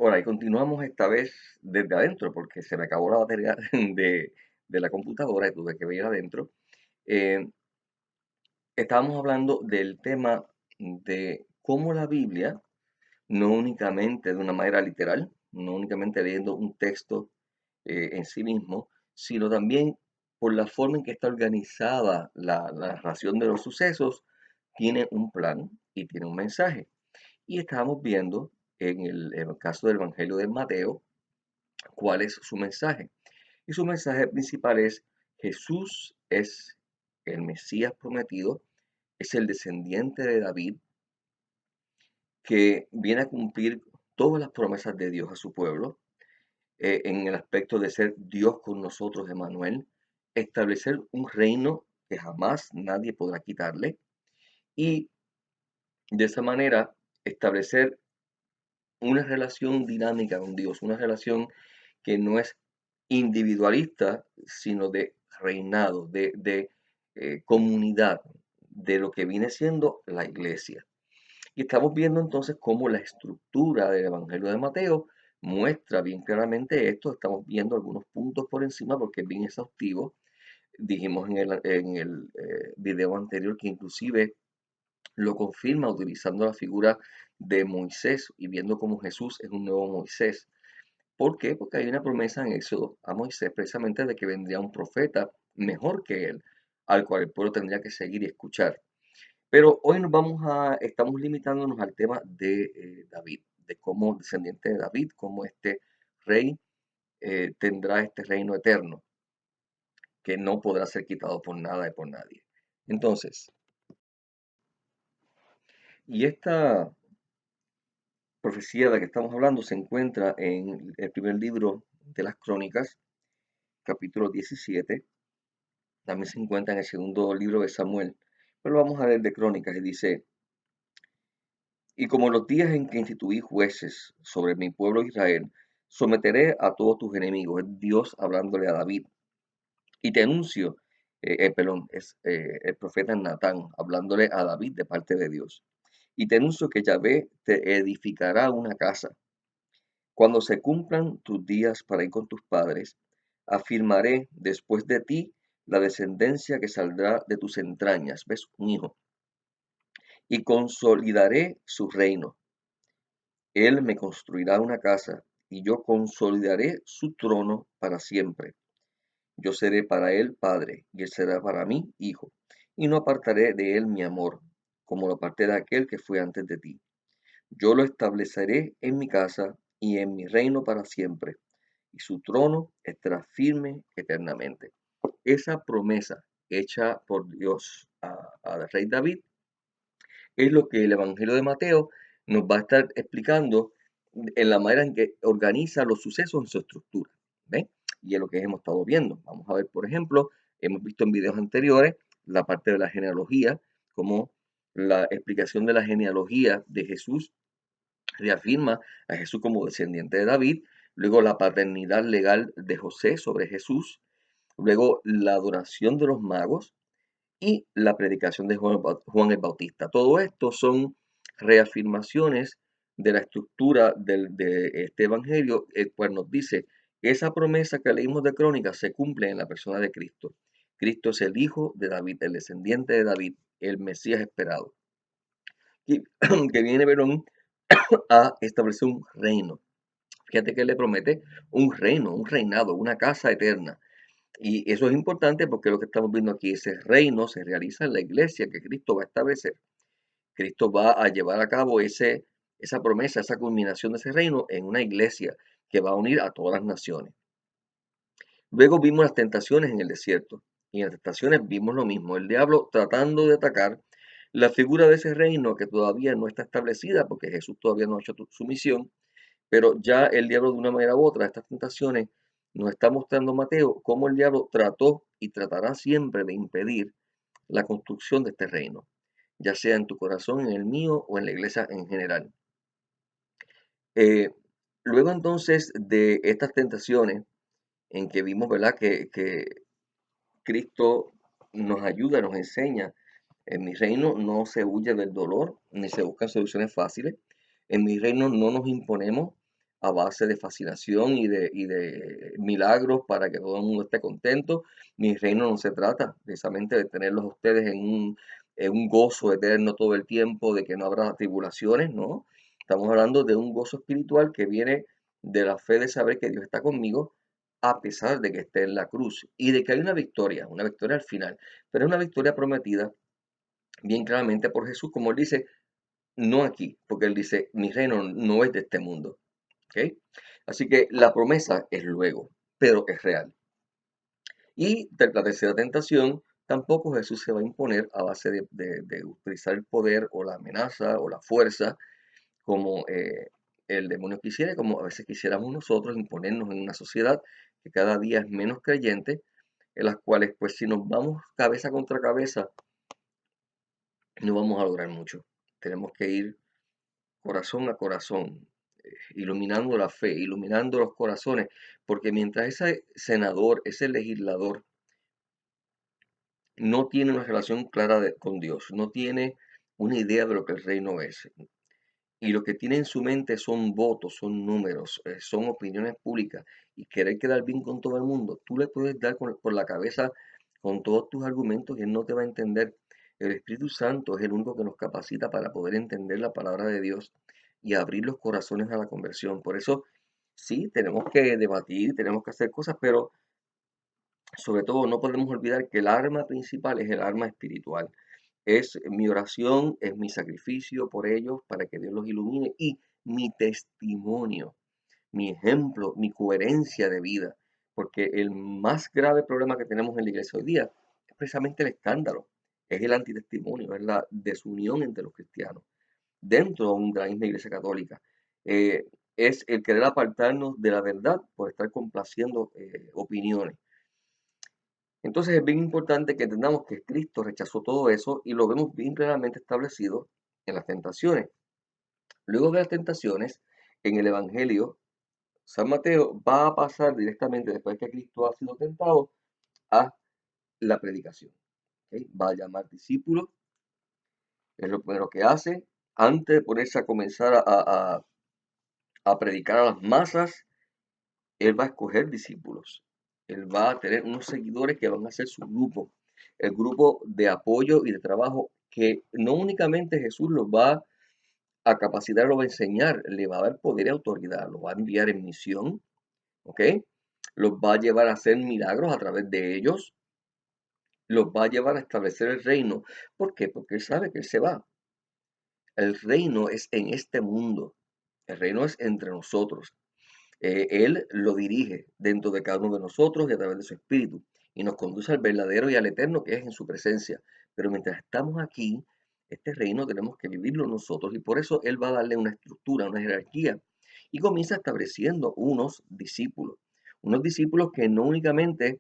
Ahora, y continuamos esta vez desde adentro, porque se me acabó la batería de la computadora y tuve que ir adentro. Eh, Estábamos hablando del tema de cómo la Biblia, no únicamente de una manera literal, no únicamente leyendo un texto en sí mismo, sino también por la forma en que está organizada la narración de los sucesos, tiene un plan y tiene un mensaje. Y estábamos viendo en el caso del Evangelio de Mateo, cuál es su mensaje. Y su mensaje principal es: Jesús es el Mesías prometido, es el descendiente de David, que viene a cumplir todas las promesas de Dios a su pueblo, en el aspecto de ser Dios con nosotros, Emmanuel, establecer un reino que jamás nadie podrá quitarle, y de esa manera establecer una relación dinámica con Dios, una relación que no es individualista, sino de reinado, de comunidad, de lo que viene siendo la iglesia. Y estamos viendo entonces cómo la estructura del Evangelio de Mateo muestra bien claramente esto. Estamos viendo algunos puntos por encima porque es bien exhaustivo. Dijimos en el video anterior que inclusive lo confirma utilizando la figura de Moisés y viendo cómo Jesús es un nuevo Moisés. ¿Por qué? Porque hay una promesa en Éxodo a Moisés precisamente de que vendría un profeta mejor que él, al cual el pueblo tendría que seguir y escuchar. Pero hoy estamos limitándonos al tema de David, de cómo descendiente de David, cómo este rey tendrá este reino eterno, que no podrá ser quitado por nada y por nadie. Entonces, y esta profecía de la que estamos hablando se encuentra en el primer libro de las Crónicas, capítulo 17. También se encuentra en el segundo libro de Samuel, pero lo vamos a leer de Crónicas y dice: y como los días en que instituí jueces sobre mi pueblo Israel, someteré a todos tus enemigos. Es Dios hablándole a David. Y te anuncio, perdón, es el profeta Natán hablándole a David de parte de Dios. Y te anuncio que Yahvé te edificará una casa. Cuando se cumplan tus días para ir con tus padres, afirmaré después de ti la descendencia que saldrá de tus entrañas. ¿Ves? Un hijo. Y consolidaré su reino. Él me construirá una casa, y yo consolidaré su trono para siempre. Yo seré para él padre, y él será para mí hijo, y no apartaré de él mi amor, como lo aparté de aquel que fue antes de ti. Yo lo estableceré en mi casa y en mi reino para siempre, y su trono estará firme eternamente. Esa promesa hecha por Dios al rey David es lo que el Evangelio de Mateo nos va a estar explicando en la manera en que organiza los sucesos en su estructura. ¿Ven? Y es lo que hemos estado viendo. Vamos a ver, por ejemplo, hemos visto en videos anteriores la parte de la genealogía, como la explicación de la genealogía de Jesús reafirma a Jesús como descendiente de David, luego la paternidad legal de José sobre Jesús, luego la adoración de los magos, y la predicación de Juan el Bautista. Todo esto son reafirmaciones de la estructura de este evangelio, el cual nos dice que esa promesa que leímos de Crónicas se cumple en la persona de Cristo. Cristo es el hijo de David, el descendiente de David, el Mesías esperado, que, que viene, Verón, a establecer un reino. Fíjate que él le promete un reino, un reinado, una casa eterna. Y eso es importante porque lo que estamos viendo aquí, ese reino se realiza en la iglesia que Cristo va a establecer. Cristo va a llevar a cabo esa promesa, esa culminación de ese reino en una iglesia que va a unir a todas las naciones. Luego vimos las tentaciones en el desierto. Y en las tentaciones vimos lo mismo, el diablo tratando de atacar la figura de ese reino que todavía no está establecida porque Jesús todavía no ha hecho su misión, pero ya el diablo de una manera u otra, estas tentaciones, nos está mostrando Mateo cómo el diablo trató y tratará siempre de impedir la construcción de este reino, ya sea en tu corazón, en el mío o en la iglesia en general. Eh, Luego entonces de estas tentaciones en que vimos, ¿verdad? Que Cristo nos ayuda, nos enseña. En mi reino no se huye del dolor, ni se buscan soluciones fáciles. En mi reino no nos imponemos a base de fascinación y de milagros para que todo el mundo esté contento. Mi reino no se trata precisamente de tenerlos a ustedes en un gozo eterno todo el tiempo, de que no habrá tribulaciones, ¿no? Estamos hablando de un gozo espiritual que viene de la fe de saber que Dios está conmigo a pesar de que esté en la cruz y de que hay una victoria al final, pero es una victoria prometida bien claramente por Jesús, como él dice, no aquí, porque él dice, mi reino no es de este mundo, ¿ok? Así que la promesa es luego, pero es real. Y la tercera tentación, tampoco Jesús se va a imponer a base de utilizar el poder o la amenaza o la fuerza como el demonio quisiera, como a veces quisiéramos nosotros imponernos en una sociedad que cada día es menos creyente, en las cuales pues si nos vamos cabeza contra cabeza, no vamos a lograr mucho. Tenemos que ir corazón a corazón, iluminando la fe, iluminando los corazones, porque mientras ese senador, ese legislador, no tiene una relación clara con Dios, no tiene una idea de lo que el reino es, y lo que tiene en su mente son votos, son números, son opiniones públicas, y querer quedar bien con todo el mundo, tú le puedes dar por la cabeza con todos tus argumentos y él no te va a entender. El Espíritu Santo es el único que nos capacita para poder entender la palabra de Dios y abrir los corazones a la conversión. Por eso, sí, tenemos que debatir, tenemos que hacer cosas, pero sobre todo no podemos olvidar que el arma principal es el arma espiritual. Es mi oración, es mi sacrificio por ellos para que Dios los ilumine y mi testimonio, mi ejemplo, mi coherencia de vida. Porque el más grave problema que tenemos en la iglesia hoy día es precisamente el escándalo, es el antitestimonio, es la desunión entre los cristianos dentro de la misma iglesia católica. Eh, es el querer apartarnos de la verdad por estar complaciendo opiniones. Entonces es bien importante que entendamos que Cristo rechazó todo eso y lo vemos bien claramente establecido en las tentaciones. Luego de las tentaciones, en el Evangelio, San Mateo va a pasar directamente después que Cristo ha sido tentado a la predicación. ¿Ok? Va a llamar discípulos, es lo primero que hace. Antes de ponerse a comenzar a predicar a las masas, él va a escoger discípulos. Él va a tener unos seguidores que van a ser su grupo, el grupo de apoyo y de trabajo que no únicamente Jesús los va a capacitar, los va a enseñar, le va a dar poder y autoridad, los va a enviar en misión, ¿ok? Los va a llevar a hacer milagros a través de ellos, los va a llevar a establecer el reino. ¿Por qué? Porque él sabe que él se va. El reino es en este mundo, el reino es entre nosotros. Él lo dirige dentro de cada uno de nosotros y a través de su espíritu y nos conduce al verdadero y al eterno que es en su presencia. Pero mientras estamos aquí, este reino tenemos que vivirlo nosotros y por eso Él va a darle una estructura, una jerarquía y comienza estableciendo unos discípulos que no únicamente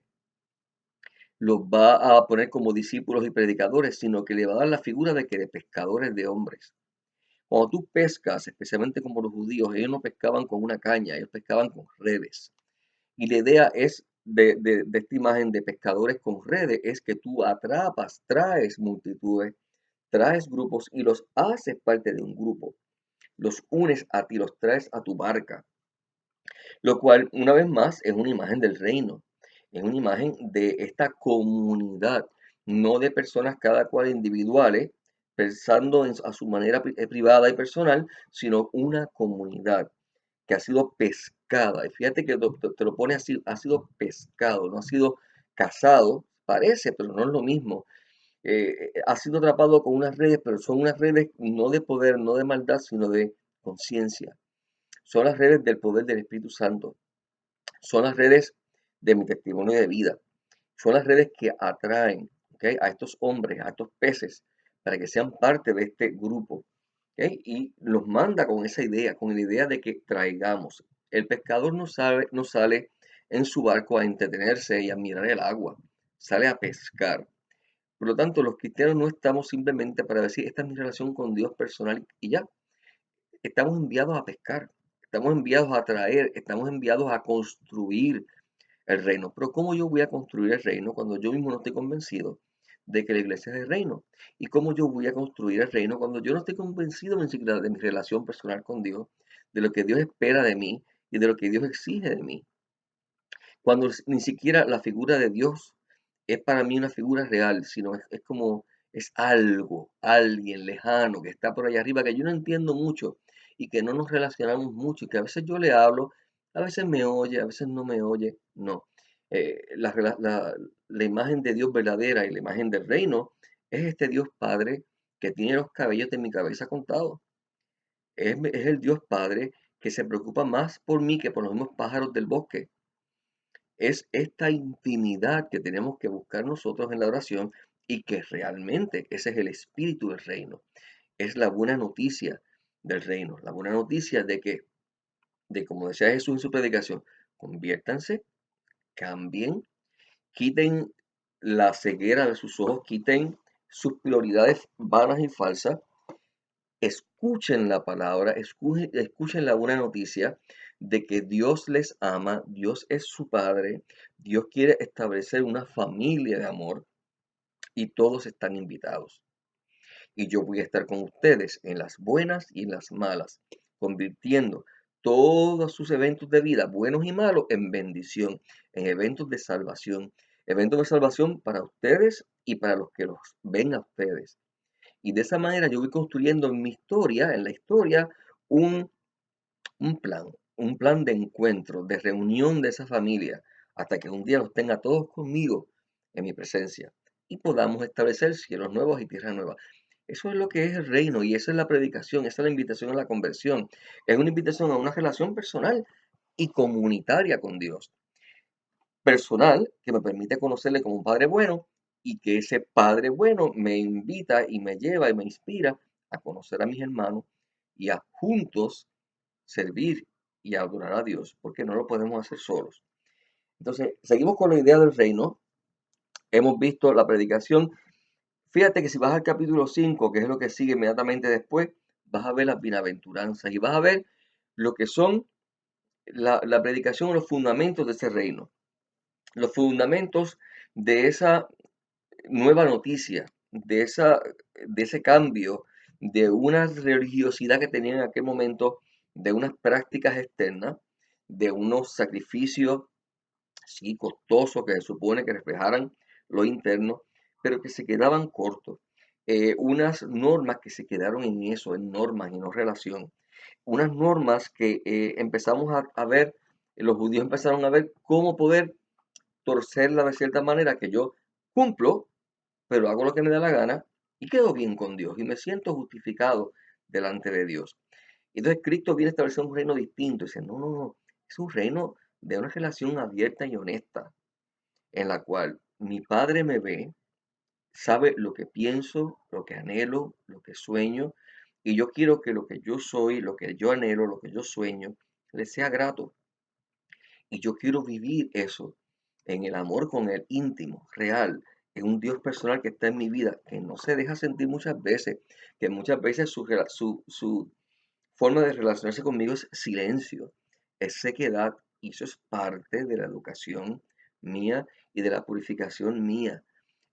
los va a poner como discípulos y predicadores, sino que le va a dar la figura de que de pescadores de hombres. Cuando tú pescas, especialmente como los judíos, ellos no pescaban con una caña, ellos pescaban con redes. Y la idea es de esta imagen de pescadores con redes, es que tú atrapas, traes multitudes, traes grupos y los haces parte de un grupo. Los unes a ti, los traes a tu barca. Lo cual, una vez más, es una imagen del reino, es una imagen de esta comunidad, no de personas cada cual individuales, pensando a su manera privada y personal, sino una comunidad que ha sido pescada. Y fíjate que te lo pone así, ha sido pescado, no ha sido cazado, parece, pero no es lo mismo. Ha sido atrapado con unas redes, pero son unas redes no de poder, no de maldad, sino de conciencia. Son las redes del poder del Espíritu Santo. Son las redes de mi testimonio de vida. Son las redes que atraen, ¿ok?, a estos hombres, a estos peces, para que sean parte de este grupo. ¿Ok? Y los manda con esa idea, con la idea de que traigamos. El pescador no sale en su barco a entretenerse y a mirar el agua, sale a pescar. Por lo tanto, los cristianos no estamos simplemente para decir, esta es mi relación con Dios personal y ya. Estamos enviados a pescar, estamos enviados a traer, estamos enviados a construir el reino. Pero ¿cómo yo voy a construir el reino cuando yo mismo no estoy convencido de que la iglesia es el reino. ¿Y cómo yo voy a construir el reino cuando yo no estoy convencido ni siquiera de mi relación personal con Dios, de lo que Dios espera de mí y de lo que Dios exige de mí? Cuando ni siquiera la figura de Dios es para mí una figura real, sino es como, es algo, alguien lejano que está por allá arriba, que yo no entiendo mucho y que no nos relacionamos mucho y que a veces yo le hablo, a veces me oye, a veces no me oye, no. La imagen de Dios verdadera y la imagen del reino es este Dios Padre que tiene los cabellos de mi cabeza contados. Es el Dios Padre que se preocupa más por mí que por los mismos pájaros del bosque. Es esta intimidad que tenemos que buscar nosotros en la oración y que realmente ese es el espíritu del reino. Es la buena noticia del reino, la buena noticia de que, como decía Jesús en su predicación, conviértanse, cambien, quiten la ceguera de sus ojos, quiten sus prioridades vanas y falsas, escuchen la palabra, escuchen la buena noticia de que Dios les ama, Dios es su Padre, Dios quiere establecer una familia de amor y todos están invitados. Y yo voy a estar con ustedes en las buenas y en las malas, convirtiendo todos sus eventos de vida, buenos y malos, en bendición, en eventos de salvación para ustedes y para los que los ven a ustedes. Y de esa manera yo voy construyendo en mi historia, en la historia, un, un plan de encuentro, de reunión de esa familia, hasta que un día los tenga todos conmigo en mi presencia y podamos establecer cielos nuevos y tierra nueva. Eso es lo que es el reino y esa es la predicación, esa es la invitación a la conversión. Es una invitación a una relación personal y comunitaria con Dios. Personal que me permite conocerle como un padre bueno y que ese padre bueno me invita y me lleva y me inspira a conocer a mis hermanos y a juntos servir y adorar a Dios, porque no lo podemos hacer solos. Entonces, seguimos con la idea del reino. Hemos visto la predicación. Fíjate que si vas al capítulo 5, que es lo que sigue inmediatamente después, vas a ver las bienaventuranzas y vas a ver lo que son la predicación, los fundamentos de ese reino, los fundamentos de esa nueva noticia, de ese cambio, de una religiosidad que tenían en aquel momento, de unas prácticas externas, de unos sacrificios, sí, costosos que se supone que reflejaran lo interno, pero que se quedaban cortos. Unas normas que se quedaron en eso, en normas y no relación. Unas normas que empezamos a ver, los judíos empezaron a ver cómo poder torcerla de cierta manera que yo cumplo, pero hago lo que me da la gana y quedo bien con Dios y me siento justificado delante de Dios. Y entonces Cristo viene a establecer un reino distinto. Y dice, no, no, no, es un reino de una relación abierta y honesta, en la cual mi Padre me ve, sabe lo que pienso, lo que anhelo, lo que sueño, y yo quiero que lo que yo soy, lo que yo anhelo, lo que yo sueño, le sea grato. Y yo quiero vivir eso en el amor con el íntimo, real, en un Dios personal que está en mi vida, que no se deja sentir muchas veces, que muchas veces su forma de relacionarse conmigo es silencio, es sequedad, y eso es parte de la educación mía y de la purificación mía.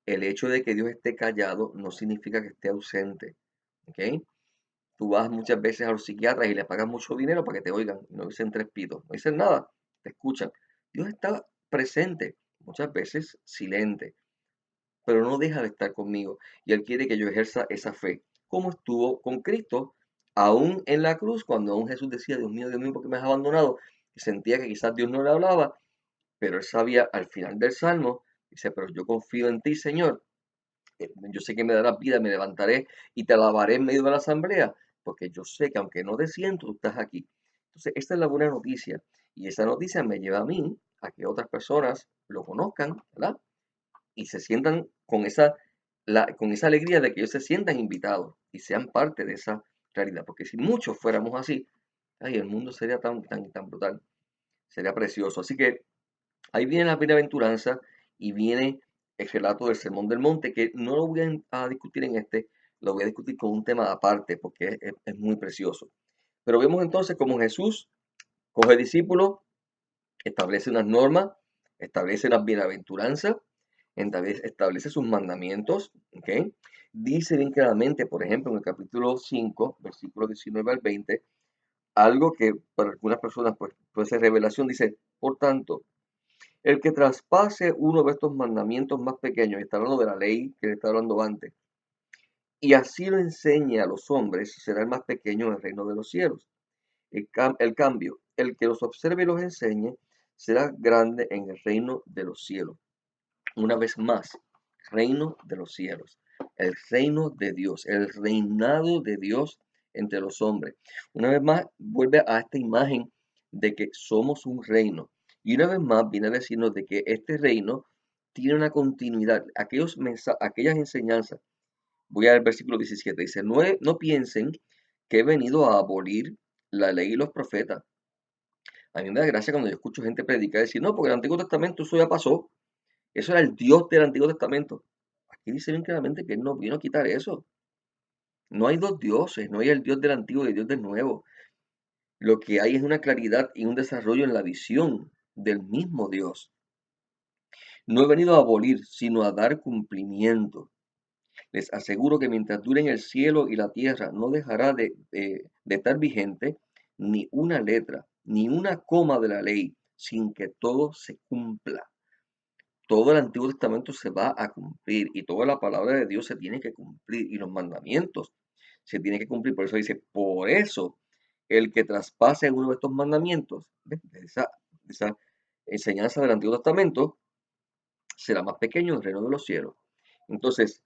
El hecho de que Dios esté callado no significa que esté ausente, ¿ok? Tú vas muchas veces a los psiquiatras y le pagas mucho dinero para que te oigan, y no dicen tres pitos, no dicen nada, te escuchan. Dios está presente, muchas veces silente, pero no deja de estar conmigo y Él quiere que yo ejerza esa fe, como estuvo con Cristo, aún en la cruz, cuando aún Jesús decía, Dios mío, ¿por qué me has abandonado? Y sentía que quizás Dios no le hablaba, pero Él sabía al final del Salmo, dice, pero yo confío en ti, Señor, yo sé que me darás vida, me levantaré y te alabaré en medio de la asamblea, porque yo sé que aunque no te siento, tú estás aquí. Entonces, esta es la buena noticia. Y esa noticia me lleva a mí, a que otras personas lo conozcan, ¿verdad? Y se sientan con esa alegría de que ellos se sientan invitados y sean parte de esa realidad. Porque si muchos fuéramos así, ay, el mundo sería tan brutal, sería precioso. Así que ahí viene la bienaventuranza y viene el relato del Sermón del Monte, que no lo voy a discutir en este, lo voy a discutir con un tema aparte, porque es muy precioso. Pero vemos entonces cómo Jesús coge discípulos, establece unas normas, establece unas bienaventuranzas, establece sus mandamientos, ¿ok? Dice bien claramente, por ejemplo, en el capítulo 5, versículos 19 al 20, algo que para algunas personas pues, puede ser revelación, dice, por tanto, el que traspase uno de estos mandamientos más pequeños, está hablando de la ley que le está hablando antes, y así lo enseña a los hombres, será el más pequeño en el reino de los cielos. El cambio, el que los observe y los enseñe, será grande en el reino de los cielos. Una vez más, reino de los cielos, el reino de Dios, el reinado de Dios entre los hombres. Una vez más, vuelve a esta imagen de que somos un reino. Y una vez más, viene a decirnos de que este reino tiene una continuidad. Aquellas enseñanzas, voy al versículo 17, dice, no piensen que he venido a abolir la ley y los profetas. A mí me da gracia cuando yo escucho gente predicar y decir, no, porque el Antiguo Testamento eso ya pasó. Eso era el Dios del Antiguo Testamento. Aquí dice bien claramente que Él no vino a quitar eso. No hay dos dioses, no hay el Dios del Antiguo y el Dios del Nuevo. Lo que hay es una claridad y un desarrollo en la visión del mismo Dios. No he venido a abolir, sino a dar cumplimiento. Les aseguro que mientras duren el cielo y la tierra, no dejará de estar vigente ni una letra, ni una coma de la ley, sin que todo se cumpla. Todo el Antiguo Testamento se va a cumplir y toda la palabra de Dios se tiene que cumplir y los mandamientos se tienen que cumplir. Por eso dice, por eso el que traspase uno de estos mandamientos, ¿ves? De esa enseñanza del Antiguo Testamento, será más pequeño en el reino de los cielos. Entonces,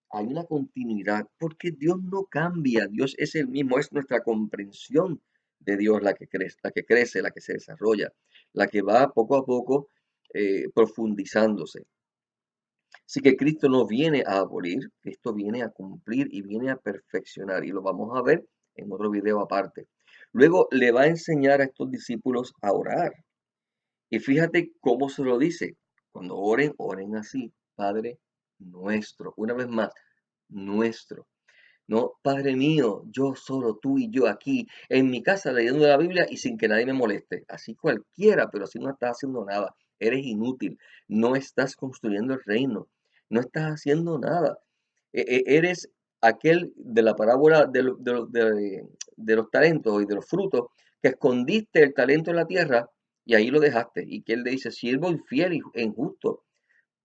hay una continuidad porque Dios no cambia, Dios es el mismo, es nuestra comprensión de Dios la que crece, la que se desarrolla, la que va poco a poco profundizándose. Así que Cristo no viene a abolir, Cristo viene a cumplir y viene a perfeccionar. Y lo vamos a ver en otro video aparte. Luego le va a enseñar a estos discípulos a orar. Y fíjate cómo se lo dice. Cuando oren, oren así. Padre nuestro. Una vez más, nuestro. No, Padre mío, yo solo, tú y yo aquí, en mi casa leyendo la Biblia y sin que nadie me moleste. Así cualquiera, pero así no estás haciendo nada. Eres inútil. No estás construyendo el reino. No estás haciendo nada. Eres aquel de la parábola de los talentos y de los frutos, que escondiste el talento en la tierra y ahí lo dejaste. Y que él le dice, siervo infiel e injusto,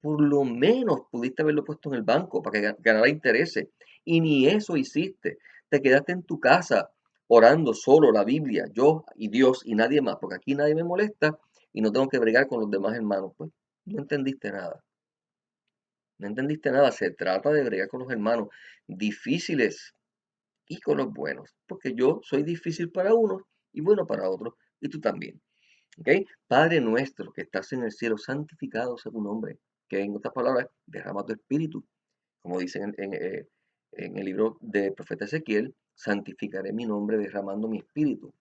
por lo menos pudiste haberlo puesto en el banco para que ganara intereses. Y ni eso hiciste. Te quedaste en tu casa orando solo la Biblia, yo y Dios y nadie más, porque aquí nadie me molesta y no tengo que bregar con los demás hermanos. Pues no entendiste nada. No entendiste nada. Se trata de bregar con los hermanos difíciles y con los buenos, porque yo soy difícil para unos y bueno para otros, y tú también. ¿Ok? Padre nuestro que estás en el cielo, santificado sea tu nombre. Que en otras palabras, derrama tu espíritu. Como dice en el libro del profeta Ezequiel, santificaré mi nombre derramando mi espíritu.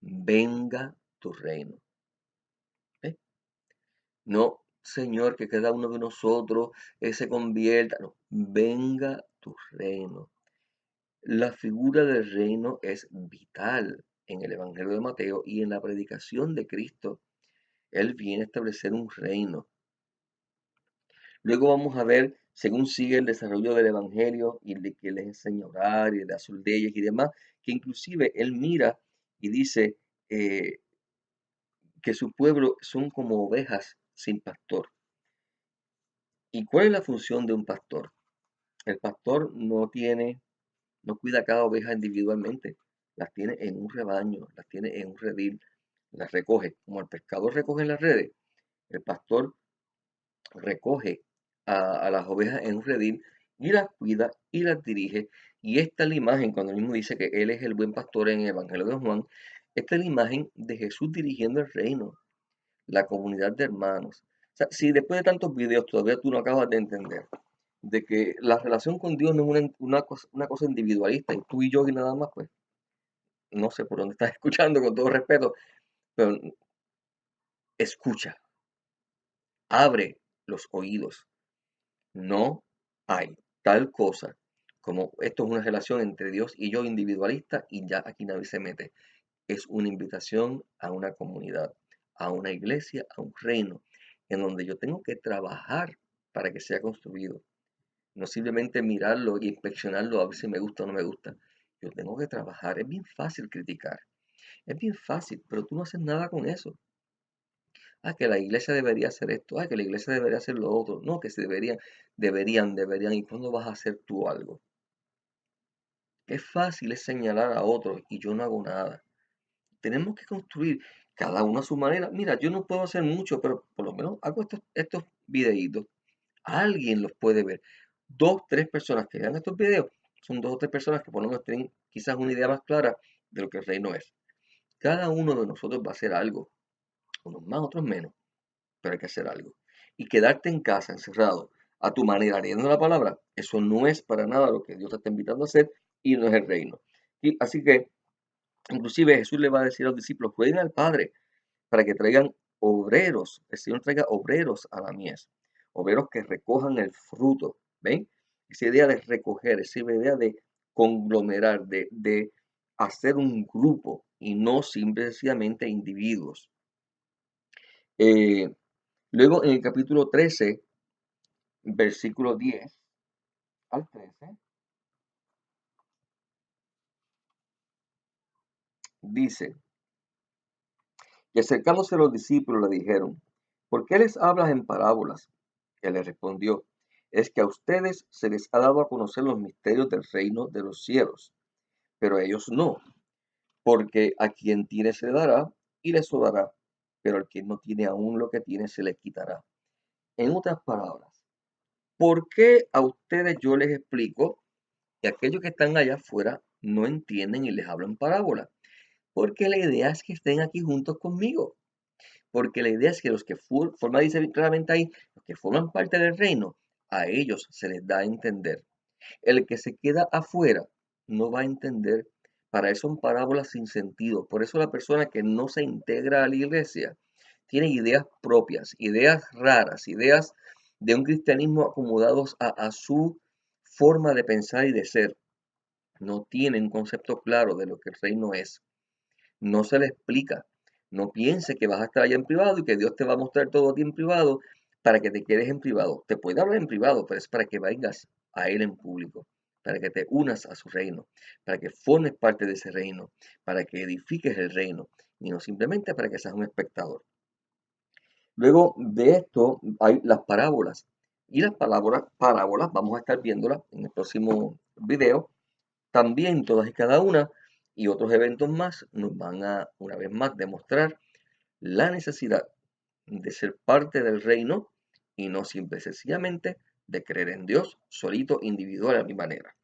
Venga tu reino. ¿Ok? No, Señor, que cada uno de nosotros se convierta. No, venga tu reino. La figura del reino es vital en el Evangelio de Mateo y en la predicación de Cristo. Él viene a establecer un reino. Luego vamos a ver, según sigue el desarrollo del Evangelio y de que les enseña a orar y da sus leyes y demás, que inclusive él mira y dice eh, que su pueblo son como ovejas sin pastor. ¿Y cuál es la función de un pastor? El pastor no cuida cada oveja individualmente, las tiene en un rebaño, las tiene en un redil, las recoge, como el pescador recoge en las redes, el pastor recoge a las ovejas en un redil y las cuida y las dirige. Y esta es la imagen, cuando él mismo dice que él es el buen pastor en el Evangelio de Juan, esta es la imagen de Jesús dirigiendo el reino, la comunidad de hermanos. O sea, si después de tantos videos todavía tú no acabas de entender de que la relación con Dios no es una cosa individualista y tú y yo y nada más, pues no sé por dónde estás escuchando con todo respeto, pero escucha, abre los oídos. No hay tal cosa como esto es una relación entre Dios y yo individualista y ya aquí nadie se mete. Es una invitación a una comunidad, a una iglesia, a un reino. en donde yo tengo que trabajar para que sea construido. No simplemente mirarlo y inspeccionarlo a ver si me gusta o no me gusta. Yo tengo que trabajar. Es bien fácil criticar. Es bien fácil, pero tú no haces nada con eso. Ah, que la iglesia debería hacer esto. Ah, que la iglesia debería hacer lo otro. No, que se deberían. ¿Y cuándo vas a hacer tú algo? Qué fácil es señalar a otros y yo no hago nada. Tenemos que construir cada uno a su manera. Mira, yo no puedo hacer mucho, pero por lo menos hago estos videitos. Alguien los puede ver. Dos, tres personas que vean estos videos son dos o tres personas que por lo menos tienen quizás una idea más clara de lo que el reino es. Cada uno de nosotros va a hacer algo, unos más, otros menos, pero hay que hacer algo. Y quedarte en casa, encerrado, a tu manera, leyendo la palabra, eso no es para nada lo que Dios te está invitando a hacer y no es el reino. Y así que, inclusive Jesús le va a decir a los discípulos, rueguen al Padre para que traigan obreros, el Señor traiga obreros a la mies, obreros que recojan el fruto, ¿ven? Esa idea de recoger, esa idea de conglomerar, de hacer un grupo y no simplemente individuos. Eh, Luego en el capítulo 13, versículo 10 al 13, dice, y acercándose los discípulos le dijeron, ¿por qué les hablas en parábolas? Él les respondió, es que a ustedes se les ha dado a conocer los misterios del reino de los cielos, pero a ellos no, porque a quien tiene se le dará y le sobrará, pero al que no tiene aún lo que tiene se le quitará. En otras palabras, ¿por qué a ustedes yo les explico y aquellos que están allá afuera no entienden y les hablo en parábola? Porque la idea es que estén aquí juntos conmigo. Porque la idea es que los que forman, dice claramente ahí, los que forman parte del reino, a ellos se les da a entender. El que se queda afuera no va a entender. Para eso son parábolas sin sentido. Por eso la persona que no se integra a la iglesia tiene ideas propias, ideas raras, ideas de un cristianismo acomodados a su forma de pensar y de ser. No tiene un concepto claro de lo que el reino es. No se le explica. No piense que vas a estar allá en privado y que Dios te va a mostrar todo a ti en privado para que te quedes en privado. Te puede hablar en privado, pero es para que vengas a Él en público, para que te unas a su reino, para que formes parte de ese reino, para que edifiques el reino y no simplemente para que seas un espectador. Luego de esto hay las parábolas. Y las parábolas vamos a estar viéndolas en el próximo video. También todas y cada una y otros eventos más nos van a, una vez más, demostrar la necesidad de ser parte del reino y no simple y sencillamente de creer en Dios solito, individual a mi manera.